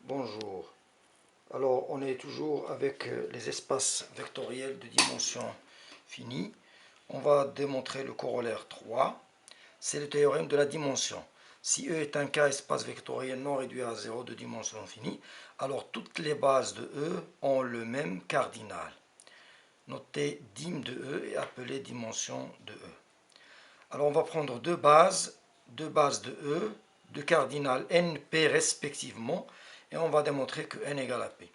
Bonjour. Alors, on est toujours avec les espaces vectoriels de dimension finie. On va démontrer le corollaire 3. C'est le théorème de la dimension. Si E est un K-espace vectoriel non réduit à 0 de dimension finie, alors toutes les bases de E ont le même cardinal. Notez dim de E et appelée dimension de E. Alors, on va prendre deux bases de E, de cardinal NP respectivement, et on va démontrer que n égale à P.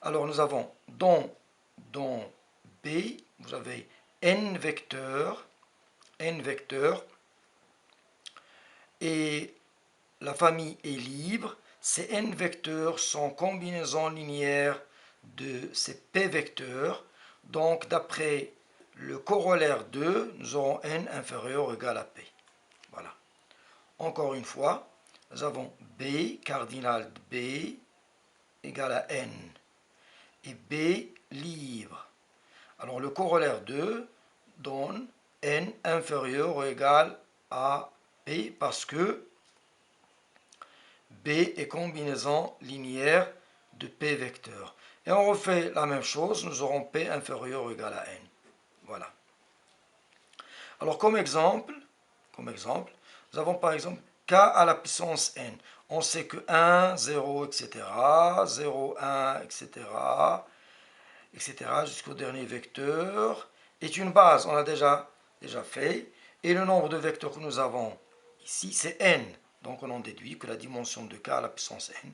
Alors nous avons dans B, vous avez n vecteurs, et la famille est libre. Ces n vecteurs sont combinaisons linéaires de ces p vecteurs. Donc d'après le corollaire 2, nous aurons n inférieur ou égal à p. Voilà. Encore une fois, nous avons B, cardinal de B, égale à N. Et B libre. Alors le corollaire 2 donne N inférieur ou égal à P parce que B est combinaison linéaire de P vecteurs. Et on refait la même chose, nous aurons P inférieur ou égal à N. Voilà. Alors comme exemple, nous avons par exemple K à la puissance N. On sait que 1, 0, etc., 0, 1, etc., jusqu'au dernier vecteur est une base. On a déjà fait. Et le nombre de vecteurs que nous avons ici, c'est N. Donc on en déduit que la dimension de K à la puissance N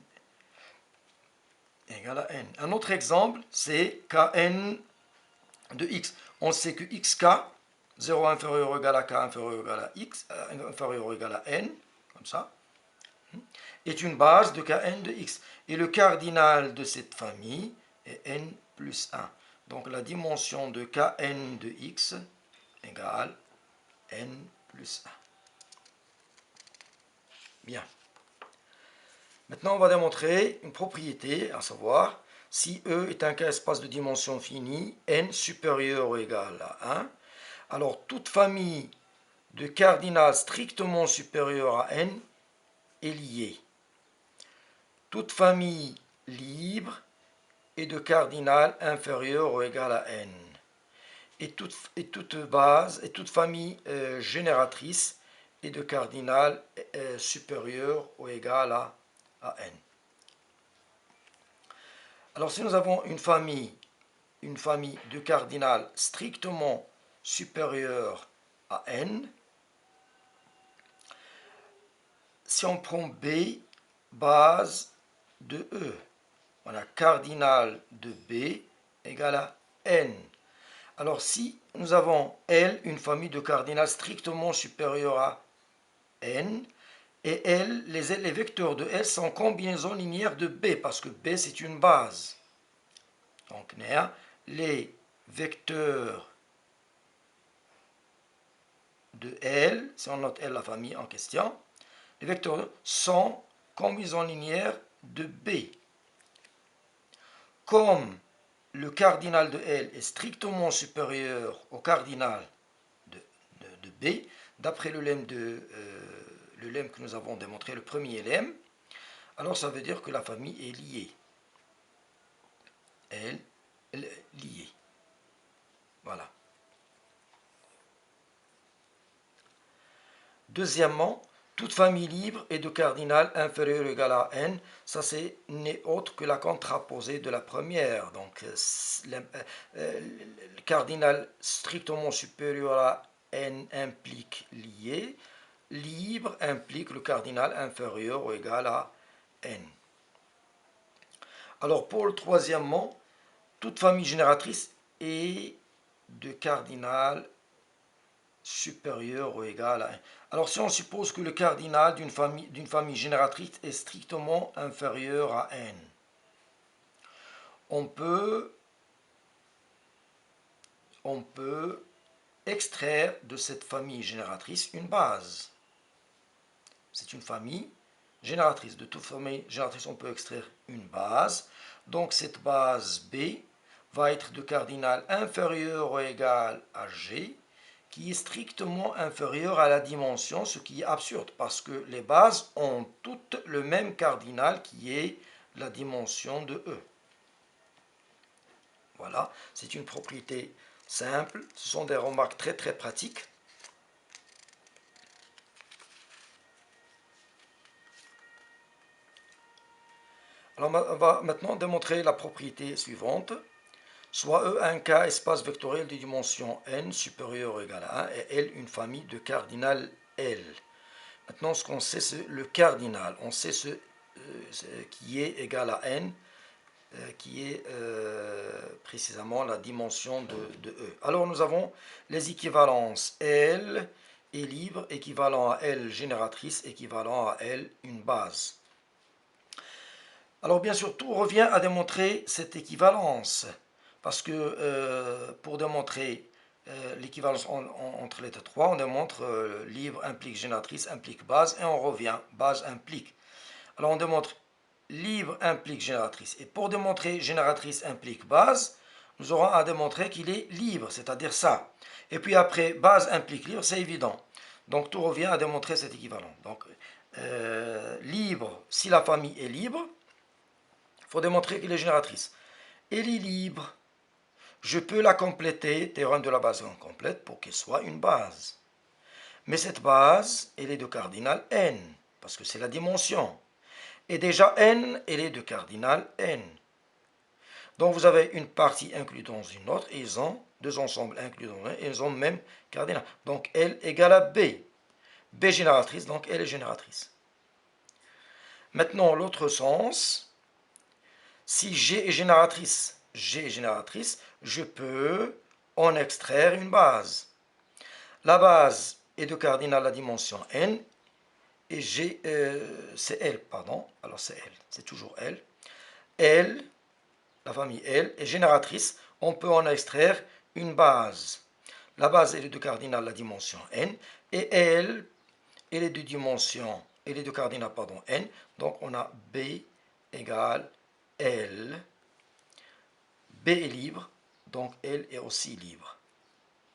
est égale à N. Un autre exemple, c'est Kn de X. On sait que xk, 0 inférieur ou égal à k inférieur ou égal à x, inférieur ou égal à n, comme ça, est une base de Kn de x. Et le cardinal de cette famille est n plus 1. Donc la dimension de Kn de x égale n plus 1. Bien. Maintenant, on va démontrer une propriété, à savoir, si E est un K-espace de dimension finie, n supérieur ou égal à 1, alors toute famille de cardinal strictement supérieur à n est liée. Toute famille libre est de cardinal inférieur ou égal à n. Et toute famille génératrice est de cardinal supérieur ou égal à n. Alors si nous avons une famille de cardinal strictement supérieur à n, si on prend B, base de E, on a cardinal de B égale à n. Alors si nous avons L, une famille de cardinal strictement supérieure à n, et L, les vecteurs de L sont combinaisons linéaires de B, parce que B c'est une base. Donc les vecteurs de L, si on note L la famille en question, les vecteurs sont combinaisons linéaires de B. Comme le cardinal de L est strictement supérieur au cardinal de B, d'après le lemme que nous avons démontré, le premier lemme, alors ça veut dire que la famille est liée. Elle est liée. Voilà. Deuxièmement, toute famille libre est de cardinal inférieur ou égal à n. Ça, n'est autre que la contraposée de la première. Donc, le cardinal strictement supérieur à n implique lié. Libre implique le cardinal inférieur ou égal à n. Alors, pour le troisièmement, toute famille génératrice est de cardinal supérieur ou égal à 1. Alors si on suppose que le cardinal d'une famille génératrice est strictement inférieur à n, on peut extraire de cette famille génératrice une base. C'est une famille génératrice. De toute famille génératrice, on peut extraire une base. Donc cette base B va être de cardinal inférieur ou égal à G, qui est strictement inférieur à la dimension, ce qui est absurde, parce que les bases ont toutes le même cardinal qui est la dimension de E. Voilà, c'est une propriété simple. Ce sont des remarques très très pratiques. Alors on va maintenant démontrer la propriété suivante. Soit E un K espace vectoriel de dimension n supérieur ou égal à 1 et L une famille de cardinal L. Maintenant, ce qu'on sait, c'est le cardinal. On sait ce qui est égal à n, qui est précisément la dimension de E. Alors, nous avons les équivalences L est libre, équivalent à L génératrice, équivalent à L une base. Alors, bien sûr, tout revient à démontrer cette équivalence. Parce que pour démontrer l'équivalence entre les trois, on démontre libre implique génératrice, implique base, et on revient, base implique. Alors on démontre libre implique génératrice. Et pour démontrer génératrice implique base, nous aurons à démontrer qu'il est libre, c'est-à-dire ça. Et puis après, base implique libre, c'est évident. Donc tout revient à démontrer cet équivalent. Donc libre, si la famille est libre, il faut démontrer qu'il est génératrice. Elle est libre. Je peux la compléter, théorème de la base complète, pour qu'elle soit une base. Mais cette base, elle est de cardinal n, parce que c'est la dimension. Et déjà n, elle est de cardinal n. Donc vous avez une partie inclue dans une autre, et ils ont deux ensembles inclus dans un, et ils ont même cardinal. Donc L égale à B. B génératrice, donc L est génératrice. Maintenant, l'autre sens, si G est génératrice, je peux en extraire une base. La base est de cardinal à la dimension n, et G, c'est L, pardon, alors c'est L, c'est toujours L. L, la famille L, est génératrice, on peut en extraire une base. La base, elle est de cardinal à la dimension n, et L, elle est de dimension, elle est de cardinal, pardon, n, donc on a B égale L. B est libre, donc L est aussi libre.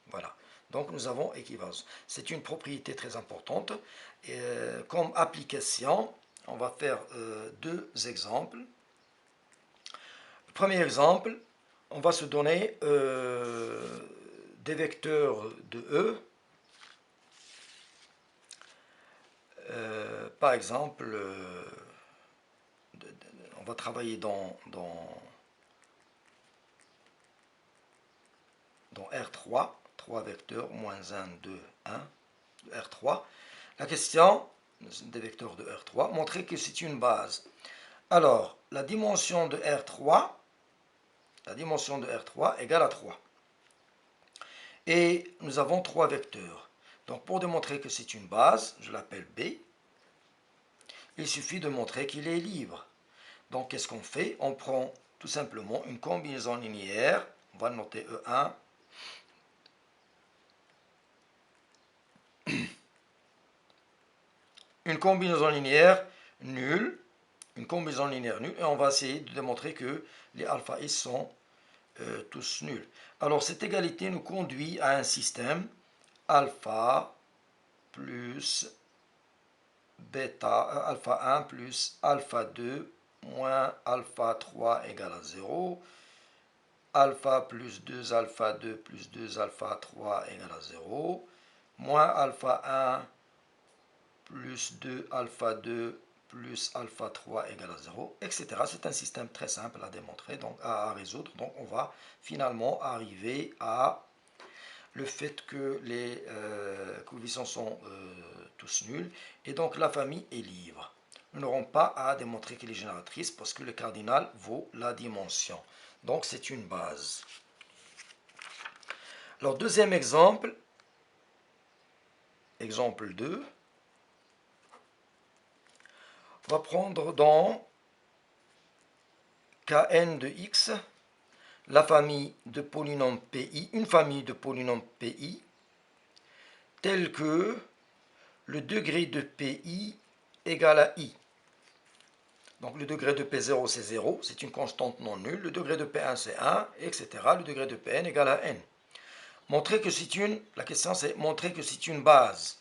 Voilà. Donc nous avons équivalence. C'est une propriété très importante. Comme application, on va faire deux exemples. Le premier exemple, on va se donner des vecteurs de E. Par exemple, on va travailler dans R3, 3 vecteurs, moins 1, 2, 1, de R3. La question des vecteurs de R3, montrer que c'est une base. Alors, la dimension de R3 égale à 3. Et nous avons 3 vecteurs. Donc, pour démontrer que c'est une base, je l'appelle B. Il suffit de montrer qu'il est libre. Donc, qu'est-ce qu'on fait? On prend tout simplement une combinaison linéaire. On va noter E1. Une combinaison linéaire nulle. Une combinaison linéaire nulle. Et on va essayer de démontrer que les alpha s sont tous nuls. Alors, cette égalité nous conduit à un système alpha plus bêta, alpha 1 plus alpha 2 moins alpha 3 égale à 0. Alpha plus 2 alpha 2 plus 2 alpha 3 égale à 0. Moins alpha 1 plus 2 alpha 2 plus alpha 3 égale à 0, etc. C'est un système très simple à démontrer, donc à résoudre. Donc on va finalement arriver à le fait que les coefficients sont tous nuls, et donc la famille est libre. Nous n'aurons pas à démontrer qu'elle est génératrice, parce que le cardinal vaut la dimension. Donc c'est une base. Alors deuxième exemple, exemple 2. On va prendre dans Kn de x la famille de polynômes Pi, une famille de polynômes Pi, telle que le degré de Pi égale à i. Donc le degré de P0 c'est 0, c'est une constante non nulle, le degré de P1 c'est 1, etc. Le degré de Pn égale à n. Montrer que c'est la question c'est montrer que c'est une base.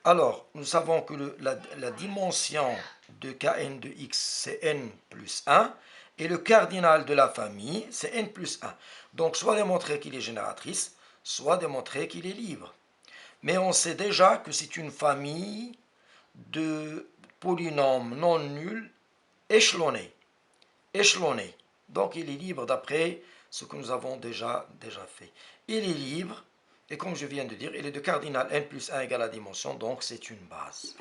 Alors, nous savons que la dimension de Kn de x, c'est n plus 1. Et le cardinal de la famille, c'est n plus 1. Donc, soit démontrer qu'il est génératrice, soit démontrer qu'il est libre. Mais on sait déjà que c'est une famille de polynômes non nuls échelonnés. Donc, il est libre d'après ce que nous avons déjà fait. Il est libre, et comme je viens de dire, il est de cardinal n plus 1 égale à la dimension, donc c'est une base.